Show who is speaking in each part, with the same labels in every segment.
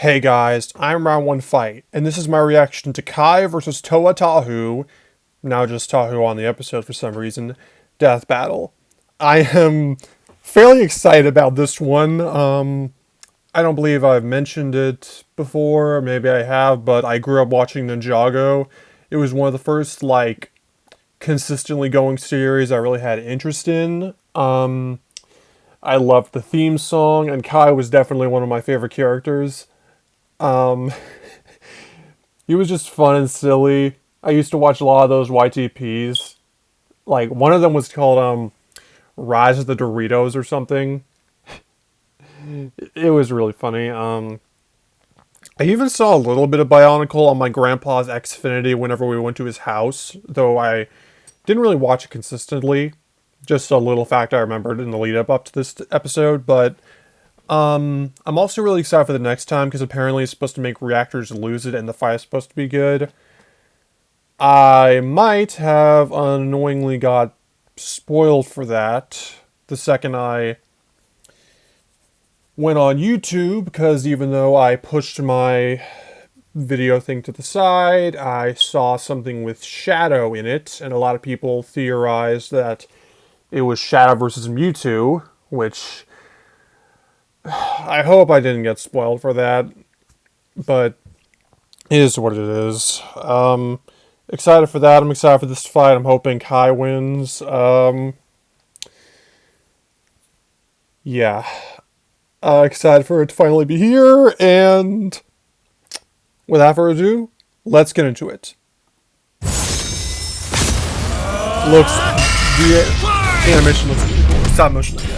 Speaker 1: Hey guys, I'm Round 1 Fight, and this is my reaction to Kai versus Tahu, now just Tahu on the episode for some reason, Death Battle. I am fairly excited about this one. I don't believe I've mentioned it before, maybe I have, but I grew up watching Ninjago. It was one of the first, consistently going series I really had interest in. I loved the theme song, and Kai was definitely one of my favorite characters. He was just fun and silly. I used to watch a lot of those YTPs. Like, one of them was called, Rise of the Doritos or something. It was really funny. I even saw a little bit of Bionicle on my grandpa's Xfinity whenever we went to his house, though I didn't really watch it consistently. Just a little fact I remembered in the lead up to this episode, but I'm also really excited for the next time because apparently it's supposed to make reactors lose it and the fight is supposed to be good. I might have unknowingly got spoiled for that the second I went on YouTube, because even though I pushed my video thing to the side, I saw something with Shadow in it, and a lot of people theorized that it was Shadow versus Mewtwo, which I hope I didn't get spoiled for that, but it is what it is. Excited for that. I'm excited for this fight. I'm hoping Kai wins. Yeah. Excited for it to finally be here, and without further ado, let's get into it. The animation looks really cool. Stop motion, I guess.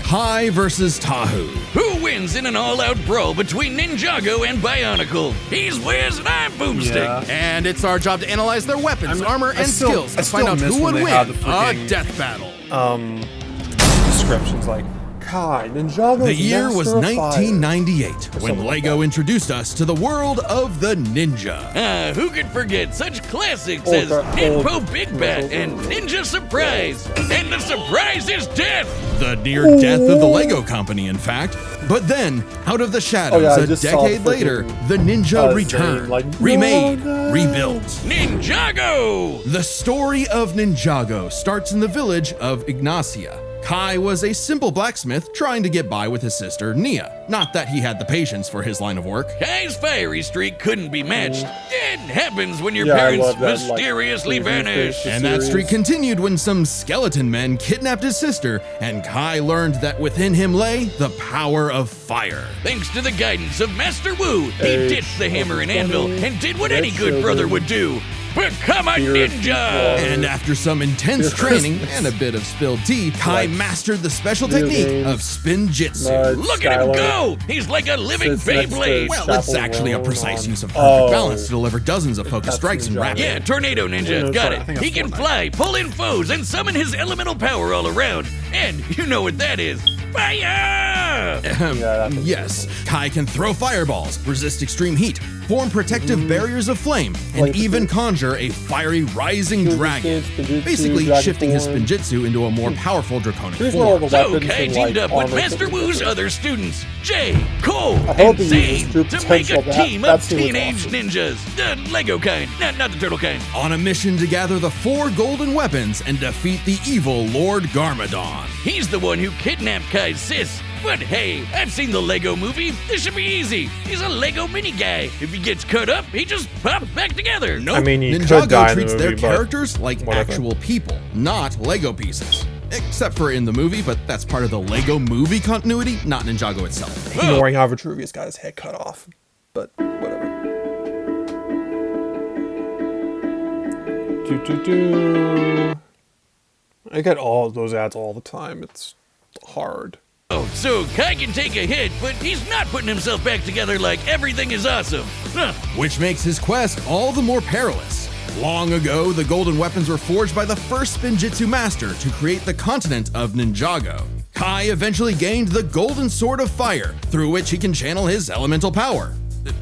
Speaker 2: Kai versus Tahu.
Speaker 3: Who wins in an all-out brawl between Ninjago and Bionicle? He's Wiz and I'm Boomstick.
Speaker 1: Yeah.
Speaker 2: And it's our job to analyze their weapons, armor, and skills to
Speaker 1: still
Speaker 2: find out
Speaker 1: miss
Speaker 2: who
Speaker 1: when
Speaker 2: would
Speaker 1: they
Speaker 2: win
Speaker 1: had the
Speaker 2: a
Speaker 1: freaking,
Speaker 2: death battle.
Speaker 1: Descriptions like Kai, Ninjago.
Speaker 2: The year was
Speaker 1: Master of Fire.
Speaker 2: 1998 when
Speaker 1: something like
Speaker 2: LEGO
Speaker 1: that.
Speaker 2: introduced us to the world of the Ninja.
Speaker 3: Who could forget such classics as Ninpo Big Bat and Ninja Surprise? And the surprise is death!
Speaker 2: The near death of the LEGO company, in fact. But then, out of the shadows,
Speaker 1: I
Speaker 2: a
Speaker 1: just saw
Speaker 2: decade later, the Ninja returned, remade, rebuilt.
Speaker 3: Ninjago!
Speaker 2: The story of Ninjago starts in the village of Ignacia. Kai was a simple blacksmith trying to get by with his sister, Nia. Not that he had the patience for his line of work.
Speaker 3: Kai's fiery streak couldn't be matched. It happens when your
Speaker 1: Yeah, I
Speaker 3: parents
Speaker 1: love that,
Speaker 3: mysteriously vanish.
Speaker 2: And that streak continued when some skeleton men kidnapped his sister, and Kai learned that within him lay the power of fire.
Speaker 3: Thanks to the guidance of Master Wu, he ditched the hammer and anvil and did what any good brother would do. Become a ninja!
Speaker 2: And after some intense training and a bit of spilled tea, Kai mastered the special technique of spin jitsu.
Speaker 3: Look at him go! He's like a living Beyblade!
Speaker 2: Well, it's actually a precise use of perfect balance to deliver dozens of focus strikes in rapid.
Speaker 3: Yeah, Tornado Ninja, got it. He can fly, pull in foes, and summon his elemental power all around. And you know what that is. Fire!
Speaker 2: Yes, Kai can throw fireballs, resist extreme heat, form protective barriers of flame, and even conjure a fiery rising dragon, basically shifting his spinjitzu into a more powerful draconic form.
Speaker 3: So Kai teamed up with Master Wu's other students, Jay, Cole, and Zane, to make a team of teenage ninjas. The Lego kind, not the turtle kind.
Speaker 2: On a mission to gather the 4 golden weapons and defeat the evil Lord Garmadon.
Speaker 3: He's the one who kidnapped Kai's sis. But hey, I've seen the Lego movie. This should be easy. He's a Lego mini guy. If he gets cut up, he just pops back together.
Speaker 2: Nope.
Speaker 1: I mean, he could die
Speaker 2: Ninjago
Speaker 1: in the
Speaker 2: treats
Speaker 1: movie,
Speaker 2: their
Speaker 1: but
Speaker 2: characters like
Speaker 1: whatever.
Speaker 2: actual people, not Lego pieces. Except for in the movie, but that's part of the Lego movie continuity, not Ninjago itself.
Speaker 1: ignoring how Vitruvius got his head cut off. But whatever. I get all of those ads all the time. It's hard.
Speaker 3: Oh, so Kai can take a hit, but he's not putting himself back together like everything is awesome. Huh.
Speaker 2: Which makes his quest all the more perilous. Long ago, the golden weapons were forged by the first Spinjitzu master to create the continent of Ninjago. Kai eventually gained the Golden Sword of Fire, through which he can channel his elemental power.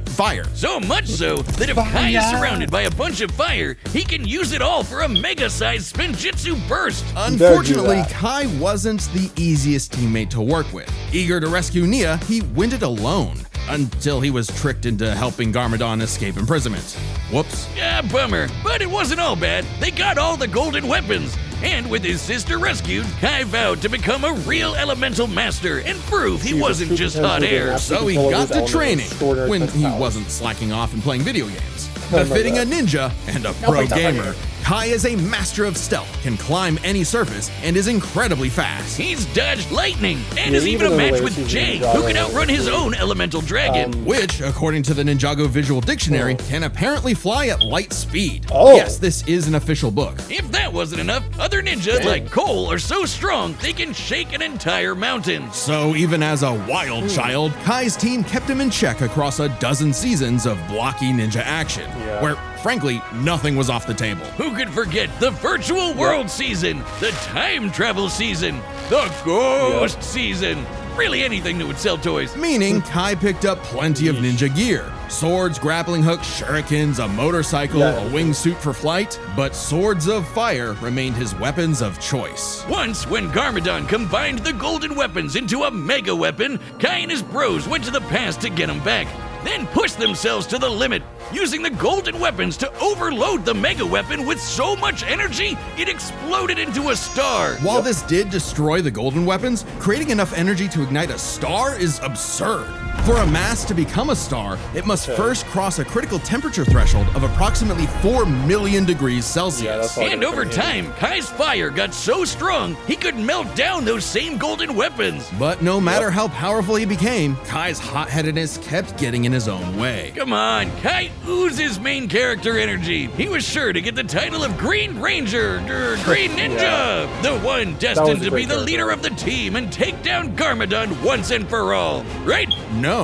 Speaker 2: Fire.
Speaker 3: So much so that if Kai is surrounded by a bunch of fire, he can use it all for a mega-sized Spinjitzu burst.
Speaker 2: Unfortunately, Kai wasn't the easiest teammate to work with. Eager to rescue Nia, he went it alone. until he was tricked into helping Garmadon escape imprisonment. Whoops.
Speaker 3: Yeah, bummer. But it wasn't all bad. They got all the golden weapons. And with his sister rescued, Kai vowed to become a real elemental master and prove he wasn't just hot air.
Speaker 2: So he got to training when he wasn't slacking off and playing video games. Befitting a ninja and a pro gamer, Kai is a master of stealth, can climb any surface, and is incredibly fast.
Speaker 3: He's dodged lightning and is even a match with Jay, who can outrun his own elemental dragon.
Speaker 2: Which, according to the Ninjago Visual Dictionary, can apparently fly at light speed.
Speaker 1: Oh.
Speaker 2: Yes, this is an official book.
Speaker 3: If that wasn't enough, other ninjas like Cole are so strong they can shake an entire mountain.
Speaker 2: So even as a wild child, Kai's team kept him in check across a dozen seasons of blocky ninja action, where frankly, nothing was off the table.
Speaker 3: Who could forget the virtual world season, the time travel season, the ghost season? Really anything that would sell toys.
Speaker 2: Meaning, Kai picked up plenty of ninja gear. Swords, grappling hooks, shurikens, a motorcycle, a wingsuit for flight, but swords of fire remained his weapons of choice.
Speaker 3: Once, when Garmadon combined the golden weapons into a mega weapon, Kai and his bros went to the past to get them back. Then pushed themselves to the limit, using the golden weapons to overload the mega weapon with so much energy, it exploded into a star.
Speaker 2: While this did destroy the golden weapons, creating enough energy to ignite a star is absurd. For a mass to become a star, it must first cross a critical temperature threshold of approximately 4 million degrees Celsius.
Speaker 3: And over time, Kai's fire got so strong, he could melt down those same golden weapons.
Speaker 2: But no matter how powerful he became, Kai's hot-headedness kept getting in his own way.
Speaker 3: Come on, Kai oozes main character energy. He was sure to get the title of Green Ranger, Green Ninja, the one destined to be the leader of the team and take down Garmadon once and for all, right?
Speaker 2: No.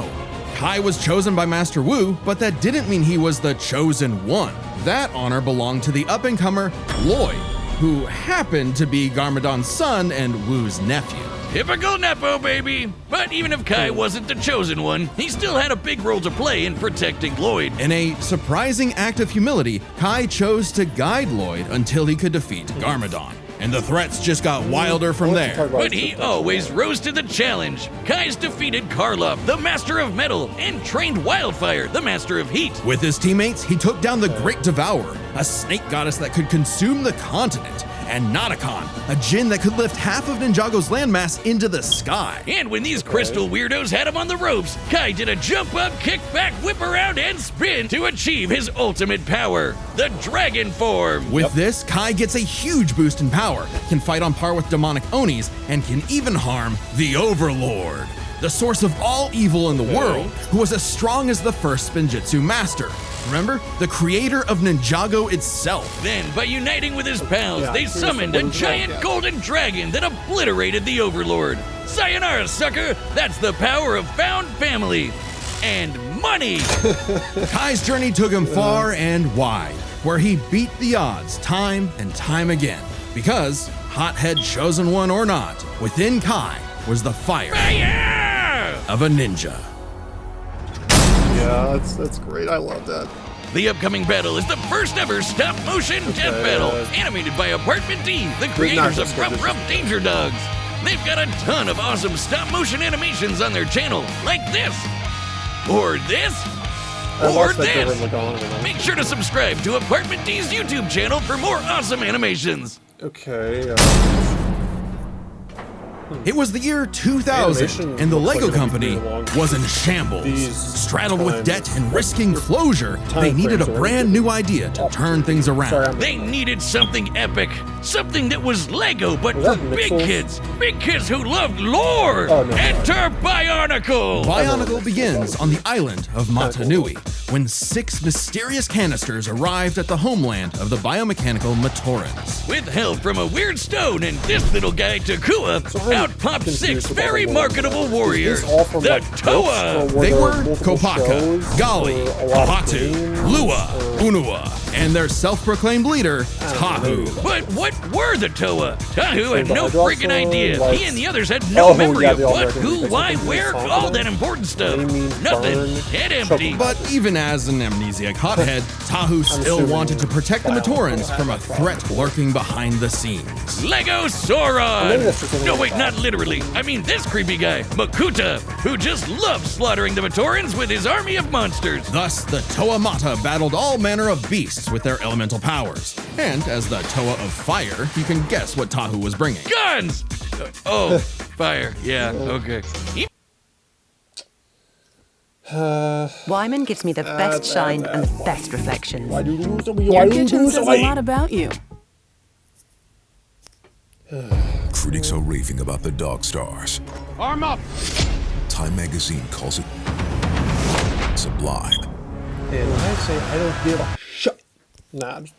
Speaker 2: Kai was chosen by Master Wu, but that didn't mean he was the chosen one. That honor belonged to the up-and-comer Lloyd, who happened to be Garmadon's son and Wu's nephew.
Speaker 3: Typical Nepo, baby! But even if Kai wasn't the chosen one, he still had a big role to play in protecting Lloyd.
Speaker 2: In a surprising act of humility, Kai chose to guide Lloyd until he could defeat Garmadon. And the threats just got wilder from there.
Speaker 3: But he always rose to the challenge. Kai's defeated Karloff, the Master of Metal, and trained Wildfire, the Master of Heat.
Speaker 2: With his teammates, he took down the Great Devourer, a snake goddess that could consume the continent, and Notakon, a djinn that could lift half of Ninjago's landmass into the sky.
Speaker 3: And when these crystal weirdos had him on the ropes, Kai did a jump up, kick back, whip around, and spin to achieve his ultimate power, the Dragon Form.
Speaker 2: With this, Kai gets a huge boost in power, can fight on par with demonic Onis, and can even harm the Overlord, the source of all evil in the world, who was as strong as the first Spinjitzu master. Remember? The creator of Ninjago itself.
Speaker 3: Then, by uniting with his pals, they summoned a giant golden dragon that obliterated the Overlord. Sayonara, sucker! That's the power of found family. And money!
Speaker 2: Kai's journey took him far and wide, where he beat the odds time and time again. Because, hothead chosen one or not, within Kai was the fire of a ninja.
Speaker 1: Yeah, that's great. I love that.
Speaker 3: The upcoming battle is the first ever stop-motion death battle, animated by Apartment D, the creators of Rough Danger Dogs. They've got a ton of awesome stop-motion animations on their channel, like this, or this, or this. Make sure to subscribe to Apartment D's YouTube channel for more awesome animations.
Speaker 1: Okay.
Speaker 2: It was the year 2000, and the Lego company was in shambles. Straddled with debt and risking closure, they needed a brand new idea to turn things around.
Speaker 3: They needed something epic, something that was Lego but for big kids who loved lore. Enter Bionicle!
Speaker 2: Bionicle begins on the island of Matanui, when 6 mysterious canisters arrived at the homeland of the biomechanical Matorans.
Speaker 3: With help from a weird stone and this little guy Takua, out popped 6 very marketable warriors, the Toa!
Speaker 2: They were Kopaka, Gali, Ahatu, Lua, Unua, and their self-proclaimed leader, Tahu.
Speaker 3: But what were the Toa? Tahu had no freaking idea. He and the others had no memory of what, who, why, where, all that important stuff. Nothing. Head empty.
Speaker 2: But even as an amnesiac hothead, Tahu still wanted to protect the Matorans from a threat lurking behind the scenes.
Speaker 3: Lego Sauron! No, wait, not not literally. I mean this creepy guy, Makuta, who just loves slaughtering the Matorans with his army of monsters.
Speaker 2: Thus, the Toa Mata battled all manner of beasts with their elemental powers. And as the Toa of Fire, you can guess what Tahu was bringing.
Speaker 3: Guns! Oh, fire. Yeah, okay.
Speaker 4: Wyman gives me the best shine and the best reflection.
Speaker 5: Your kitchen says a lot about you.
Speaker 6: Critics are raving about the Dog Stars.
Speaker 7: Arm up!
Speaker 6: Time magazine calls it sublime.
Speaker 1: And I say I don't give a shit. Nah, I'm just...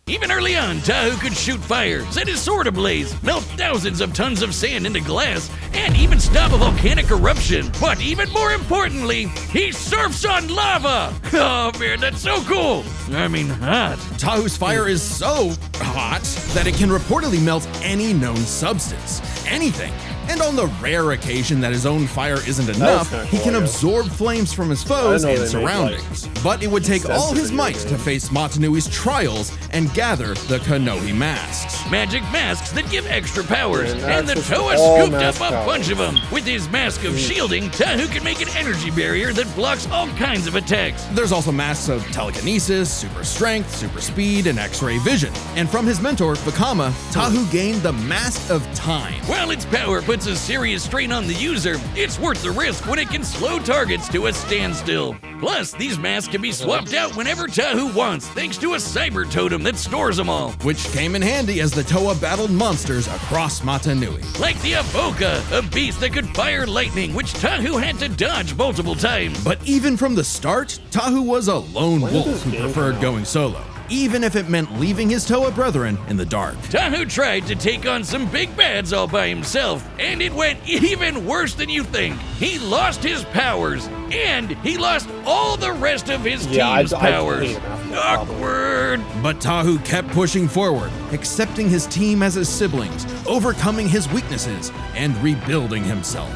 Speaker 3: Even early on, Tahu could shoot fire, set his sword ablaze, melt thousands of tons of sand into glass, and even stop a volcanic eruption. But even more importantly, he surfs on lava! Oh man, that's so cool! I mean, hot.
Speaker 2: Tahu's fire is so hot that it can reportedly melt any known substance. Anything. And on the rare occasion that his own fire isn't enough,
Speaker 1: kinda
Speaker 2: he
Speaker 1: cool,
Speaker 2: can
Speaker 1: I guess.
Speaker 2: absorb flames from his foes
Speaker 1: I know
Speaker 2: and
Speaker 1: they make,
Speaker 2: surroundings. But it would take all his
Speaker 1: sensitive
Speaker 2: might
Speaker 1: game.
Speaker 2: to face Matanui's trials and gather the Kanohi masks.
Speaker 3: Magic masks that give extra powers,
Speaker 1: And
Speaker 3: and the
Speaker 1: that's
Speaker 3: Toa
Speaker 1: just all
Speaker 3: scooped up
Speaker 1: mask
Speaker 3: a
Speaker 1: powers.
Speaker 3: bunch of them. With his mask of shielding, Tahu can make an energy barrier that blocks all kinds of attacks.
Speaker 2: There's also masks of telekinesis, super strength, super speed, and X-ray vision. And from his mentor, Vakama, Tahu gained the Mask of Time.
Speaker 3: While its power puts a serious strain on the user, it's worth the risk when it can slow targets to a standstill. Plus, these masks can be swapped out whenever Tahu wants, thanks to a cyber totem that stores them all.
Speaker 2: Which came in handy as the Toa battled monsters across Matanui.
Speaker 3: Like the Avoka, a beast that could fire lightning, which Tahu had to dodge multiple times.
Speaker 2: But even from the start, Tahu was a lone
Speaker 1: did
Speaker 2: wolf
Speaker 1: this
Speaker 2: who
Speaker 1: game
Speaker 2: preferred
Speaker 1: come out?
Speaker 2: going solo, even if it meant leaving his Toa brethren in the dark.
Speaker 3: Tahu tried to take on some big bads all by himself, and it went even worse than you think. He lost his powers, and he lost all the rest of his team's
Speaker 1: I
Speaker 3: powers.
Speaker 1: hate him after that, probably.
Speaker 3: Awkward.
Speaker 2: But Tahu kept pushing forward, accepting his team as his siblings, overcoming his weaknesses, and rebuilding himself.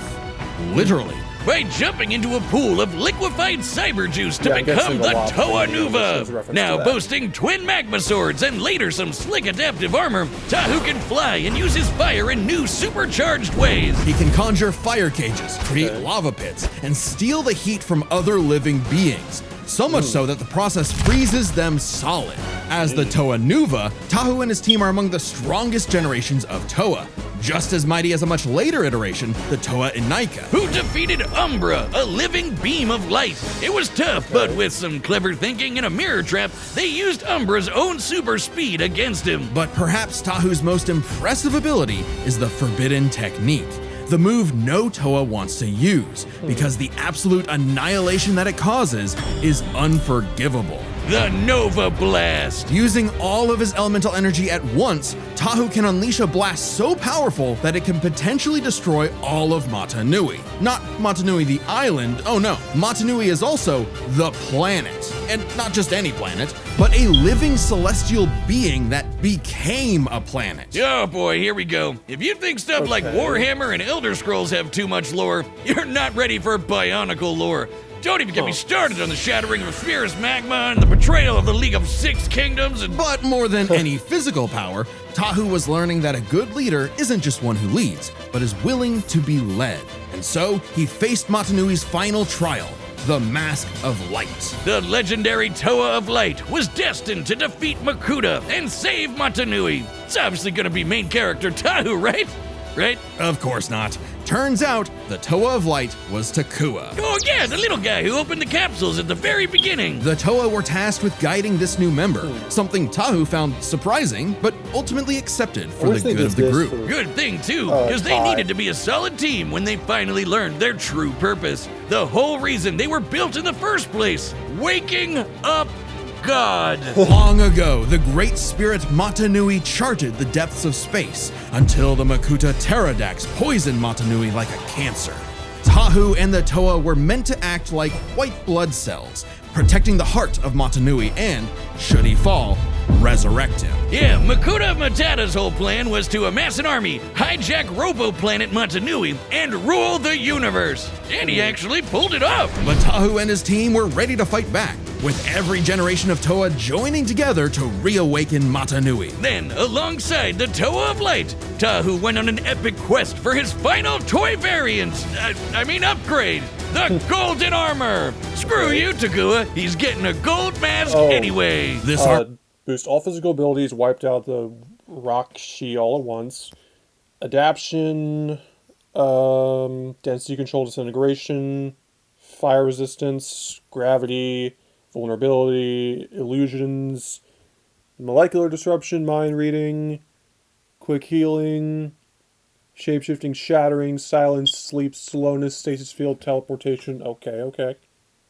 Speaker 2: Literally.
Speaker 3: By jumping into a pool of liquefied cyber juice to
Speaker 1: Yeah, I'm
Speaker 3: become
Speaker 1: guessing
Speaker 3: the
Speaker 1: a lot
Speaker 3: Toa
Speaker 1: of there's
Speaker 3: Nuva.
Speaker 1: reference
Speaker 3: Now
Speaker 1: to that.
Speaker 3: boasting twin magma swords and later some slick adaptive armor, Tahu can fly and use his fire in new supercharged ways.
Speaker 2: He can conjure fire cages, create lava pits, and steal the heat from other living beings. So much so that the process freezes them solid. As the Toa Nuva, Tahu and his team are among the strongest generations of Toa. Just as mighty as a much later iteration, the Toa Inaika.
Speaker 3: Who defeated Umbra, a living beam of light. It was tough, but with some clever thinking and a mirror trap, they used Umbra's own super speed against him.
Speaker 2: But perhaps Tahu's most impressive ability is the Forbidden Technique. The move no Toa wants to use, because the absolute annihilation that it causes is unforgivable.
Speaker 3: The Nova Blast.
Speaker 2: Using all of his elemental energy at once, Tahu can unleash a blast so powerful that it can potentially destroy all of Matanui. Not Matanui the island, oh no, Matanui is also the planet. And not just any planet, but a living celestial being that became a planet.
Speaker 3: Oh boy, here we go. If you think stuff like Warhammer and Elder Scrolls have too much lore, you're not ready for Bionicle lore. Don't even get me started on the shattering of Sphere's magma and the betrayal of the League of Six Kingdoms and...
Speaker 2: But more than any physical power, Tahu was learning that a good leader isn't just one who leads, but is willing to be led. And so, he faced Matanui's final trial, the Mask of Light.
Speaker 3: The legendary Toa of Light was destined to defeat Makuta and save Matanui. It's obviously gonna be main character Tahu, right? Right?
Speaker 2: Of course not. Turns out, the Toa of Light was Takua.
Speaker 3: Oh yeah, the little guy who opened the capsules at the very beginning.
Speaker 2: The Toa were tasked with guiding this new member, something Tahu found surprising, but ultimately accepted for the
Speaker 1: wish they
Speaker 2: good of
Speaker 1: did
Speaker 2: the
Speaker 1: this
Speaker 2: group.
Speaker 1: for-
Speaker 3: Good thing too, because they
Speaker 1: Kai.
Speaker 3: needed to be a solid team when they finally learned their true purpose. The whole reason they were built in the first place, waking up God.
Speaker 2: Long ago, the great spirit Matanui charted the depths of space until the Makuta Pterodax poisoned Matanui like a cancer. Tahu and the Toa were meant to act like white blood cells, protecting the heart of Matanui and, should he fall, resurrect him.
Speaker 3: Yeah, Makuta Matata's whole plan was to amass an army, hijack Robo-Planet Matanui, and rule the universe. And he actually pulled it off.
Speaker 2: But Tahu and his team were ready to fight back. with every generation of Toa joining together to reawaken Matanui.
Speaker 3: Then, alongside the Toa of Light, Tahu went on an epic quest for his final toy variant. Upgrade. The Golden Armor. Screw you, Takua. He's getting a gold mask anyway.
Speaker 2: This
Speaker 1: boost all physical abilities, wiped out the Rock-Shi all at once. Adaption, density control, disintegration, fire resistance, gravity, vulnerability, illusions, molecular disruption, mind reading, quick healing, shape-shifting, shattering, silence, sleep, slowness, stasis field, teleportation. Okay.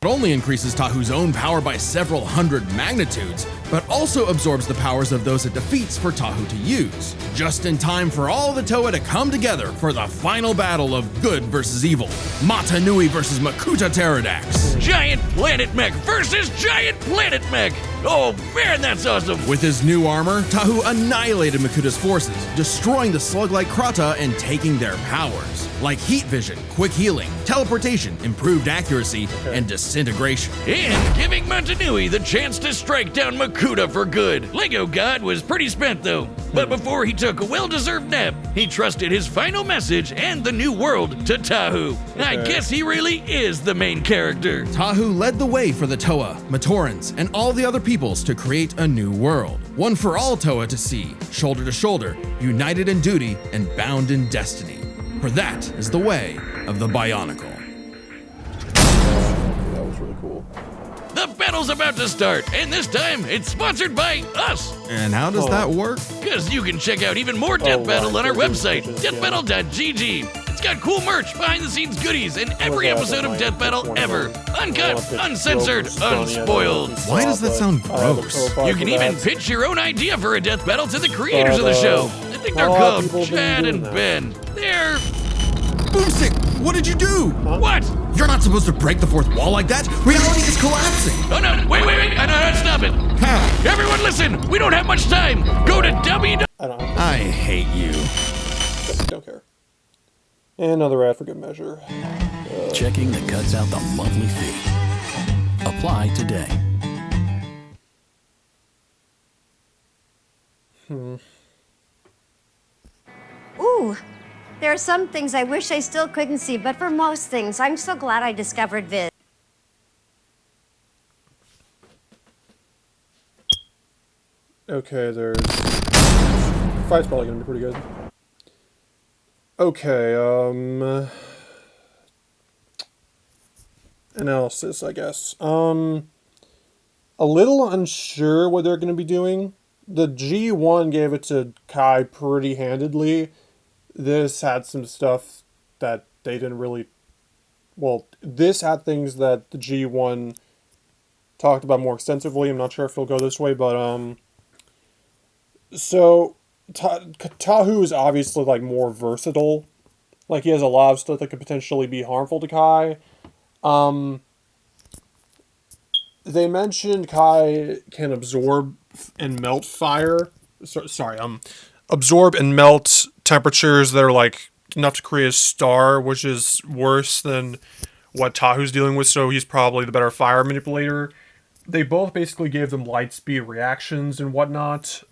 Speaker 2: It only increases Tahu's own power by several hundred magnitudes, but also absorbs the powers of those it defeats for Tahu to use. Just in time for all the Toa to come together for the final battle of good versus evil. Matanui versus Makuta Pterodax.
Speaker 3: Giant Planet Mech versus Giant Planet Mech. Oh man, that's awesome.
Speaker 2: With his new armor, Tahu annihilated Makuta's forces, destroying the slug-like Krata and taking their powers, like heat vision, quick healing, teleportation, improved accuracy, and disintegration.
Speaker 3: And giving Matanui the chance to strike down Makuta for good. Lego God was pretty spent though, but before he took a well-deserved nap, he trusted his final message and the new world to Tahu. I guess he really is the main character.
Speaker 2: Tahu led the way for the Toa, Matorans, and all the other peoples to create a new world. One for all Toa to see, shoulder to shoulder, united in duty and bound in destiny. For that is the way of the Bionicle.
Speaker 1: That was really cool.
Speaker 3: The battle's about to start, and this time it's sponsored by us.
Speaker 2: And how does that work?
Speaker 3: Because you can check out even more Death Battle on our website,
Speaker 1: yeah.
Speaker 3: deathbattle.gg. It's got cool merch, behind-the-scenes goodies, and every episode of Death Battle ever. Uncut, uncensored, unspoiled.
Speaker 2: Why does that sound gross?
Speaker 3: You can even pitch your own idea for a Death Battle to the creators of the show. I think they're called Chad and Ben. They're...
Speaker 2: Boomstick, what did you do?
Speaker 3: What?
Speaker 2: You're not supposed to break the fourth wall like that. Reality is collapsing.
Speaker 3: Oh no, wait. Stop it. Everyone listen, we don't have much time. Go to www.
Speaker 2: I hate you.
Speaker 1: Don't care. And another ad for good measure.
Speaker 7: Checking that cuts out the monthly fee. Apply today.
Speaker 8: Ooh, there are some things I wish I still couldn't see, but for most things, I'm so glad I discovered Viz.
Speaker 1: Okay, there's... Fight's probably gonna be pretty good. Okay, analysis, I guess. A little unsure what they're gonna be doing. The G1 gave it to Kai pretty handedly. This had some stuff that they didn't really... Well, this had things that the G1 talked about more extensively. I'm not sure if it'll go this way, but, So, Tahu is obviously, like, more versatile. Like, he has a lot of stuff that could potentially be harmful to Kai. They mentioned Kai can absorb and melt fire. Absorb and melt temperatures that are, like, enough to create a star, which is worse than what Tahu's dealing with, so he's probably the better fire manipulator. They both basically gave them light speed reactions and whatnot.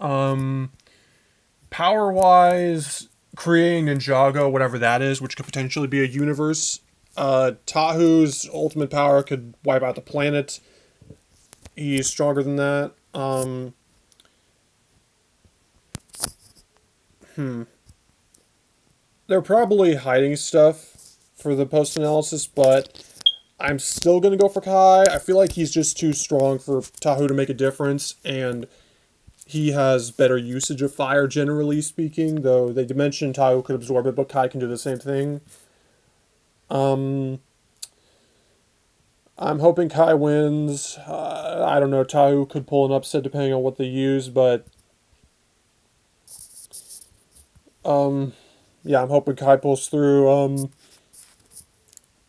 Speaker 1: Power-wise, creating Ninjago, whatever that is, which could potentially be a universe. Tahu's ultimate power could wipe out the planet. He's stronger than that. They're probably hiding stuff for the post-analysis, but I'm still going to go for Kai. I feel like he's just too strong for Tahu to make a difference, and he has better usage of fire, generally speaking, though they mentioned Tahu could absorb it, but Kai can do the same thing. I'm hoping Kai wins. I don't know, Tahu could pull an upset depending on what they use, but... yeah, I'm hoping Kai pulls through.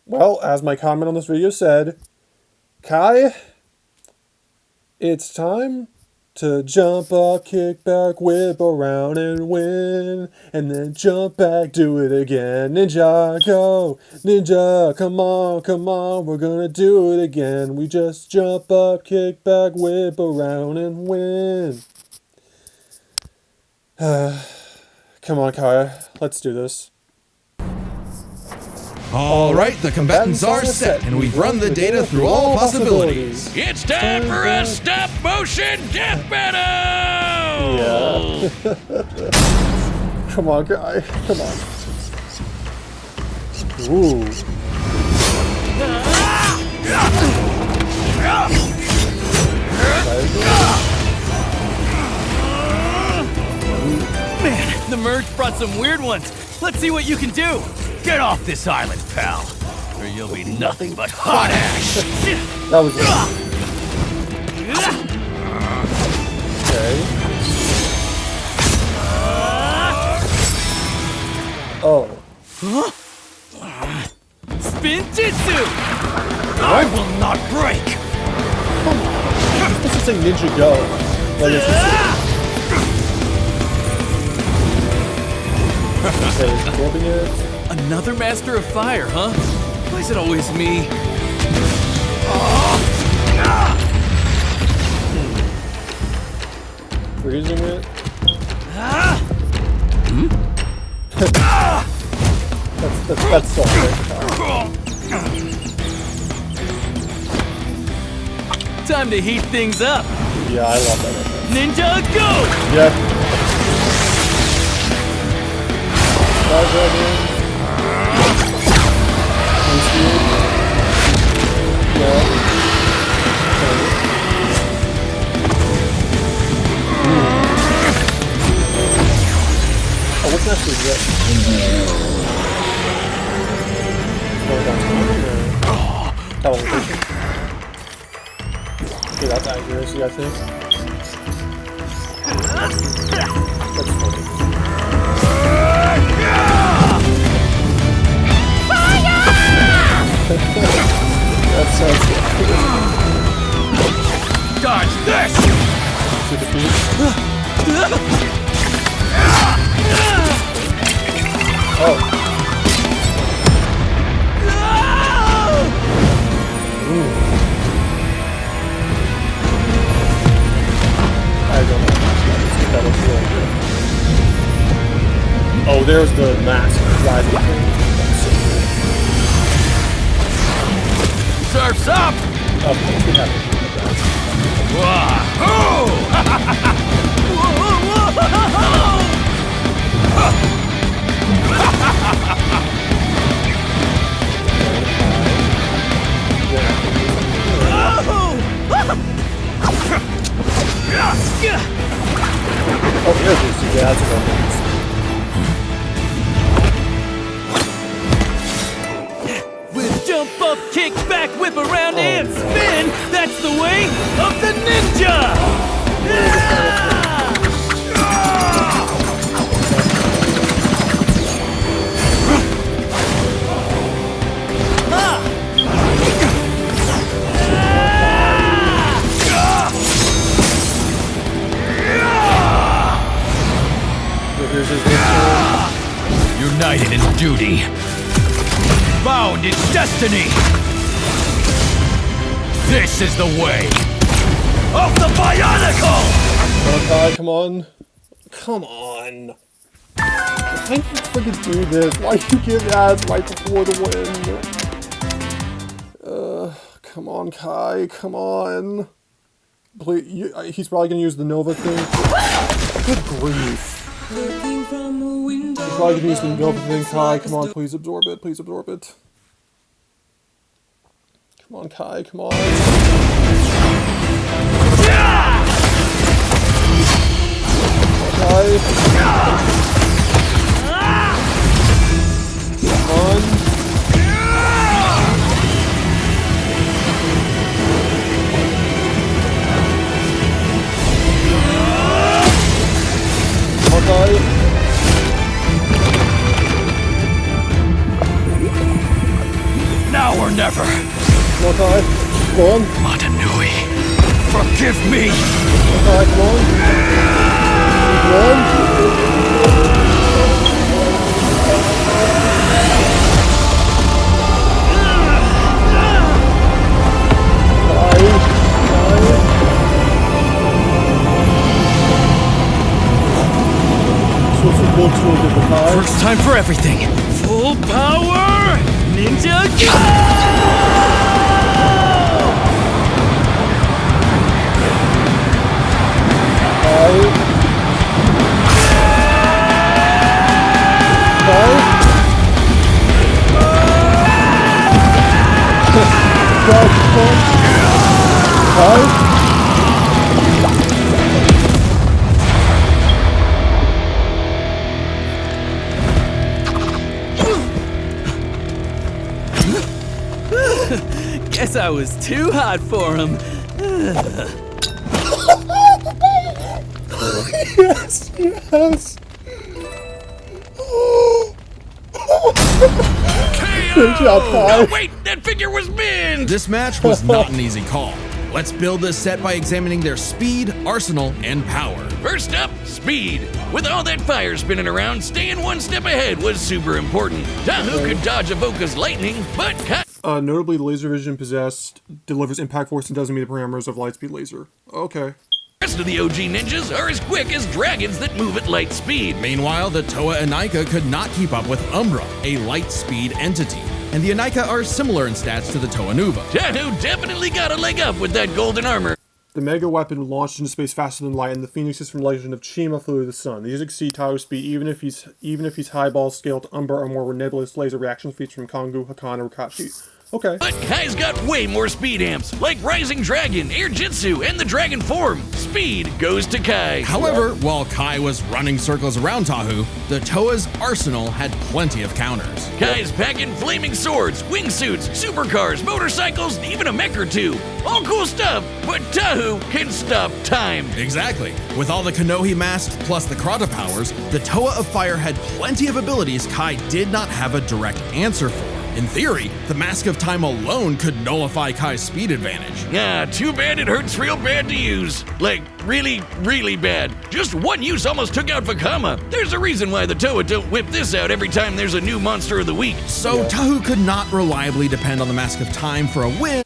Speaker 1: Well, as my comment on this video said, Kai, it's time To jump up, kick back, whip around and win. And then jump back, do it again. Ninjago, ninja, come on, we're gonna do it again. We just jump up, kick back, whip around and win. Come on, Kaya, let's do this.
Speaker 2: Alright, the combatants are set, and we've run the data through all possibilities.
Speaker 3: It's time for a stop motion death battle!
Speaker 1: Yeah. Come on, guy. Come on. Ooh.
Speaker 9: Man, the merge brought some weird ones. Let's see what you can do. Get off this island, pal, or you'll be nothing but hot ash.
Speaker 1: That was it. Okay. Oh.
Speaker 9: Spin Jitsu! I will not break!
Speaker 1: This is a Ninjago. Like it's okay, absorbing it.
Speaker 9: Another master of fire, huh? Why is it always me?
Speaker 1: Freezing it. That's so good.
Speaker 9: Time to heat things up.
Speaker 1: Yeah, I love that.
Speaker 9: Ninjago!
Speaker 1: Yeah. Dive right in. Yeah. Oh, what's next is this? Television. Okay, that's accuracy, I think. That's funny. That sounds good.
Speaker 9: Dodge this!
Speaker 1: To the beat. Oh. Ooh. I don't know. That looks really good. Oh, there's the mask rising thing.
Speaker 9: Surf's up!
Speaker 1: Okay, we have to do that.
Speaker 9: Whoa!
Speaker 1: Oh, there's this. Yeah, that's what
Speaker 9: With jump up, kick back, whip around, and spin, that's the way of the ninja! United in duty, bound in destiny. This is the way of the Bionicle!
Speaker 1: Okay, come on. Come on. Why do you freaking do this? Why do you give ads right before the win? Come on, Kai. Come on. Please, he's probably gonna use the Nova thing. Good grief. He's probably gonna use the Nova thing, Kai. Come on, please absorb it. Please absorb it. Come on, Kai. Come on. Kai. Come on. Okay.
Speaker 9: Now or never.
Speaker 1: Okay. Go on.
Speaker 9: Matanui. Forgive me!
Speaker 1: Alright, come on.
Speaker 9: First time for everything. Full power! Ninjago! Guess I was too hot for him.
Speaker 1: Yes, yes. Good job, Kai.
Speaker 3: No, wait, that figure was bent!
Speaker 2: This match was not an easy call. Let's build this set by examining their speed, arsenal, and power.
Speaker 3: First up, speed. With all that fire spinning around, staying one step ahead was super important. Tahu could dodge Avoca's lightning, but
Speaker 1: notably, the laser vision possessed delivers impact force and doesn't meet the parameters of lightspeed laser. Okay.
Speaker 3: the rest of the OG ninjas are as quick as dragons that move at light speed.
Speaker 2: Meanwhile, the Toa Inika could not keep up with Umbra, a light speed entity. And the Inika are similar in stats to the Toa Nuva.
Speaker 3: Tahu definitely got a leg up with that golden armor.
Speaker 1: The mega weapon launched into space faster than light, and the phoenixes from Legend of Chima flew to the sun. These exceed Tahu's speed, even if he's highball scaled Umbra or more nebulous laser reaction speeds from Kongu, Hakan, or Kachi. Okay.
Speaker 3: But Kai's got way more speed amps, like Rising Dragon, Air Jitsu, and the Dragon Form. Speed goes to Kai.
Speaker 2: However, while Kai was running circles around Tahu, the Toa's arsenal had plenty of counters.
Speaker 3: Kai's packing flaming swords, wingsuits, supercars, motorcycles, and even a mech or two. All cool stuff, but Tahu can stop time.
Speaker 2: Exactly. With all the Konohi masks plus the Krata powers, the Toa of Fire had plenty of abilities Kai did not have a direct answer for. In theory, the Mask of Time alone could nullify Kai's speed advantage.
Speaker 3: Yeah, too bad it hurts real bad to use. Like, really, really bad. Just one use almost took out Vakama. There's a reason why the Toa don't whip this out every time there's a new monster of the week.
Speaker 2: So Tahu could not reliably depend on the Mask of Time for a win.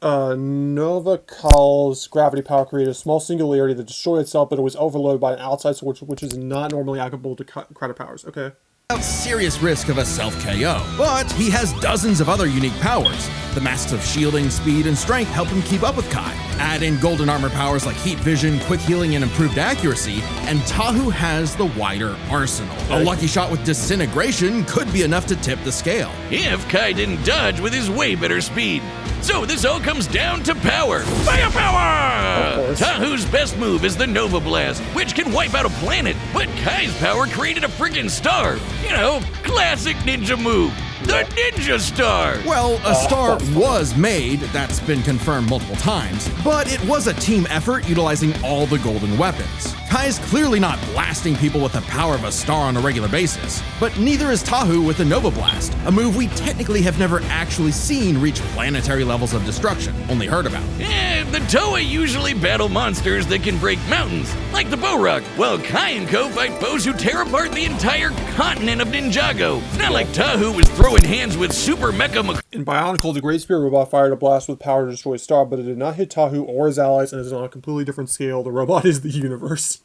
Speaker 1: Nova Cal's gravity power created a small singularity that destroyed itself, but it was overloaded by an outside source, which is not normally applicable to credit powers. Okay.
Speaker 2: Without serious risk of a self-KO. But he has dozens of other unique powers. The masks of shielding, speed, and strength help him keep up with Kai. Add in golden armor powers like heat vision, quick healing, and improved accuracy, and Tahu has the wider arsenal. A lucky shot with disintegration could be enough to tip the scale.
Speaker 3: If Kai didn't dodge with his way better speed. So this all comes down to power. Firepower! Tahu's best move is the Nova Blast, which can wipe out a planet, but Kai's power created a friggin' star. You know, classic ninja move. The Ninja Star!
Speaker 2: Well, a star was made, that's been confirmed multiple times, but it was a team effort utilizing all the golden weapons. Kai is clearly not blasting people with the power of a star on a regular basis, but neither is Tahu with the Nova Blast, a move we technically have never actually seen reach planetary levels of destruction, only heard about.
Speaker 3: The Toa usually battle monsters that can break mountains, like the Borak, while Kai and Co fight foes who tear apart the entire continent of Ninjago. It's not like Tahu was throwing hands with Super Mecha
Speaker 1: In Bionicle, the Great Spirit robot fired a blast with power to destroy a star, but it did not hit Tahu or his allies and is on a completely different scale. The robot is the universe.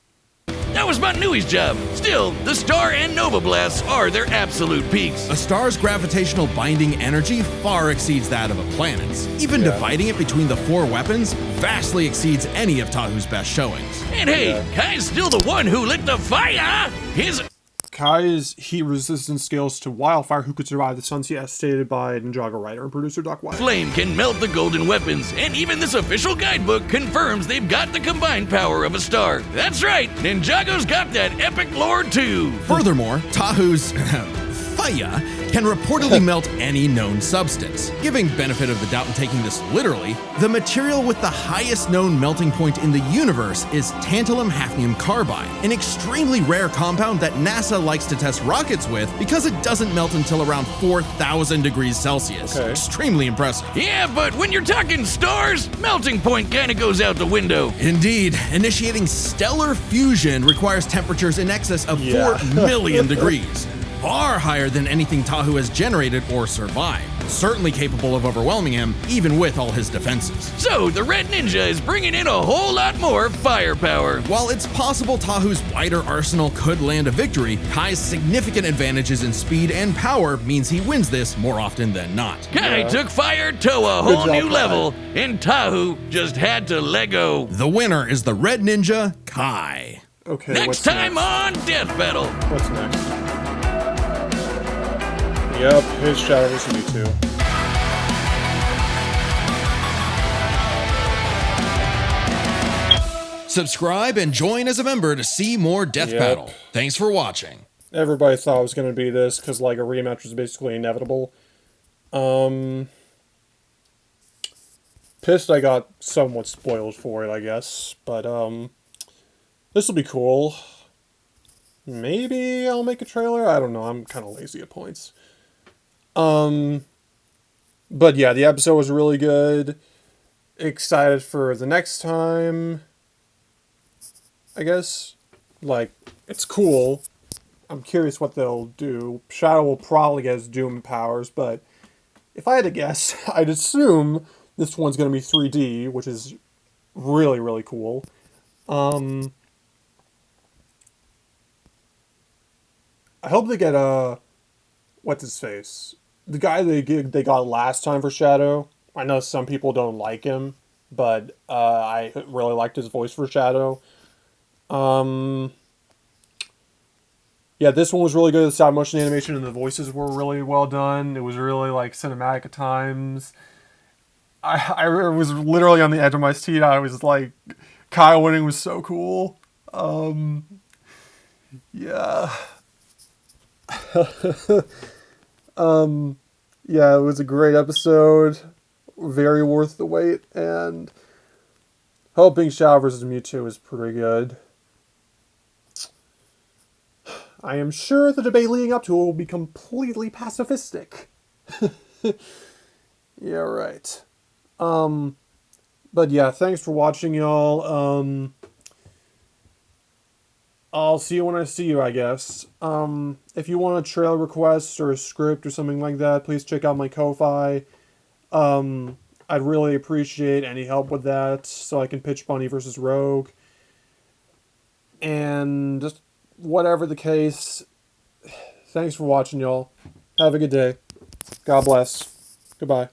Speaker 3: That was Manui's job. Still, the Star and Nova Blasts are their absolute peaks.
Speaker 2: A star's gravitational binding energy far exceeds that of a planet's. Even dividing it between the four weapons vastly exceeds any of Tahu's best showings.
Speaker 3: And hey, Kai's still the one who lit the fire!
Speaker 1: Kai's heat resistance scales to wildfire, who could survive the sun's heat, as stated by Ninjago writer and producer Doc White.
Speaker 3: Flame can melt the golden weapons, and even this official guidebook confirms they've got the combined power of a star. That's right, Ninjago's got that epic lore too.
Speaker 2: Furthermore, Tahu's fire can reportedly melt any known substance. Giving benefit of the doubt and taking this literally, the material with the highest known melting point in the universe is tantalum hafnium carbide, an extremely rare compound that NASA likes to test rockets with because it doesn't melt until around 4,000 degrees Celsius.
Speaker 1: Okay.
Speaker 2: Extremely impressive.
Speaker 3: Yeah, but when you're talking stars, melting point kinda goes out the window.
Speaker 2: Indeed, initiating stellar fusion requires temperatures in excess of 4 million degrees. Far higher than anything Tahu has generated or survived. Certainly capable of overwhelming him, even with all his defenses.
Speaker 3: So, the Red Ninja is bringing in a whole lot more firepower.
Speaker 2: While it's possible Tahu's wider arsenal could land a victory, Kai's significant advantages in speed and power means he wins this more often than not.
Speaker 3: Kai took fire to a whole new level, and Tahu just had to let go.
Speaker 2: The winner is the Red Ninja, Kai.
Speaker 1: Okay,
Speaker 3: Next time on Death Battle.
Speaker 1: What's next? Yep, his shadow is me too.
Speaker 2: Subscribe and join as a member to see more Death Battle. Thanks for watching.
Speaker 1: Everybody thought it was going to be this because like a rematch was basically inevitable. Pissed I got somewhat spoiled for it, I guess. But this will be cool. Maybe I'll make a trailer. I don't know. I'm kind of lazy at points. But yeah, the episode was really good. Excited for the next time, I guess. Like, it's cool. I'm curious what they'll do. Shadow will probably get his Doom powers, but if I had to guess, I'd assume this one's going to be 3D, which is really, really cool. I hope they get what's his face? The guy they got last time for Shadow. I know some people don't like him, but I really liked his voice for Shadow. Yeah, this one was really good. The stop motion animation and the voices were really well done. It was really like cinematic at times. I was literally on the edge of my seat. I was like, Kai winning was so cool. Yeah. Yeah, it was a great episode. Very worth the wait, and hoping Shadow vs. Mewtwo is pretty good. I am sure the debate leading up to it will be completely pacifistic. Yeah, right. But yeah, thanks for watching, y'all. I'll see you when I see you, I guess. If you want a trailer request or a script or something like that, please check out my Ko-Fi. I'd really appreciate any help with that so I can pitch Bunny versus Rogue. And just whatever the case, thanks for watching, y'all. Have a good day. God bless. Goodbye.